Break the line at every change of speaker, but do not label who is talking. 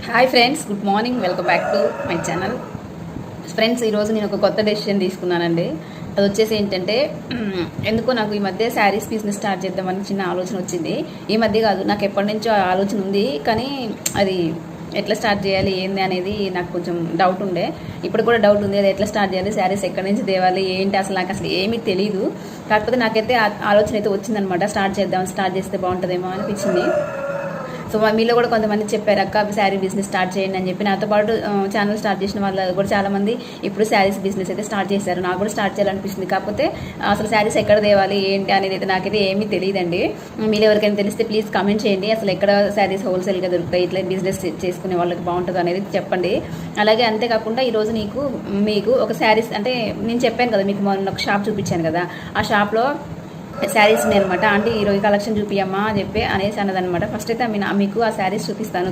Hi friends, good morning. Welcome back to my channel. Friends, ఈరోజు నేను ఒక కొత్త డెసిషన్ తీసుకున్నానండి. అది వచ్చేసి ఏంటంటే, ఎందుకో నాకు ఈ మధ్య శారీస్ బిజినెస్ స్టార్ట్ చేద్దామని చిన్న ఆలోచన వచ్చింది. ఈ మధ్య కాదు, నాకు ఎప్పటి నుంచో ఆలోచన ఉంది. కానీ అది ఎట్లా స్టార్ట్ చేయాలి ఏంది అనేది నాకు కొంచెం డౌట్ ఉండే. ఇప్పుడు కూడా డౌట్ ఉంది, అది ఎట్లా స్టార్ట్ చేయాలి, శారీస్ ఎక్కడి నుంచి తేవాలి ఏంటి, నాకు అసలు ఏమీ తెలియదు. కాకపోతే నాకైతే ఆలోచన అయితే వచ్చిందనమాట. స్టార్ట్ చేస్తే బాగుంటుందేమో అనిపించింది. సో మీలో కూడా కొంతమంది చెప్పారు, అక్క శారీ బిజినెస్ స్టార్ట్ చేయండి అని చెప్పి. నాతో పాటు ఛానల్ స్టార్ట్ చేసిన వాళ్ళు కూడా చాలామంది ఇప్పుడు శారీస్ బిజినెస్ అయితే స్టార్ట్ చేశారు. నాకు కూడా స్టార్ట్ చేయాలనిపిస్తుంది. కాకపోతే అసలు శారీస్ ఎక్కడ తేవాలి ఏంటి అనేది అయితే నాకైతే ఏమీ తెలియదండి. మీరు ఎవరికైనా తెలిస్తే ప్లీజ్ కామెంట్ చేయండి. అసలు ఎక్కడ శారీస్ హోల్సేల్గా దొరుకుతాయి, ఇట్లా బిజినెస్ చేసుకునే వాళ్ళకి బాగుంటుంది అనేది చెప్పండి. అలాగే అంతేకాకుండా ఈరోజు మీకు ఒక శారీస్ అంటే నేను చెప్పాను కదా, మీకు మొన్న ఒక షాప్ చూపించాను కదా, ఆ షాప్లో శారీస్ ఉన్నాయి అనమాట. అంటే ఈరోజు కలెక్షన్ చూపియమ్మా అని చెప్పి అనేసి అన్నదనమాట. ఫస్ట్ అయితే మీకు ఆ శారీస్ చూపిస్తాను.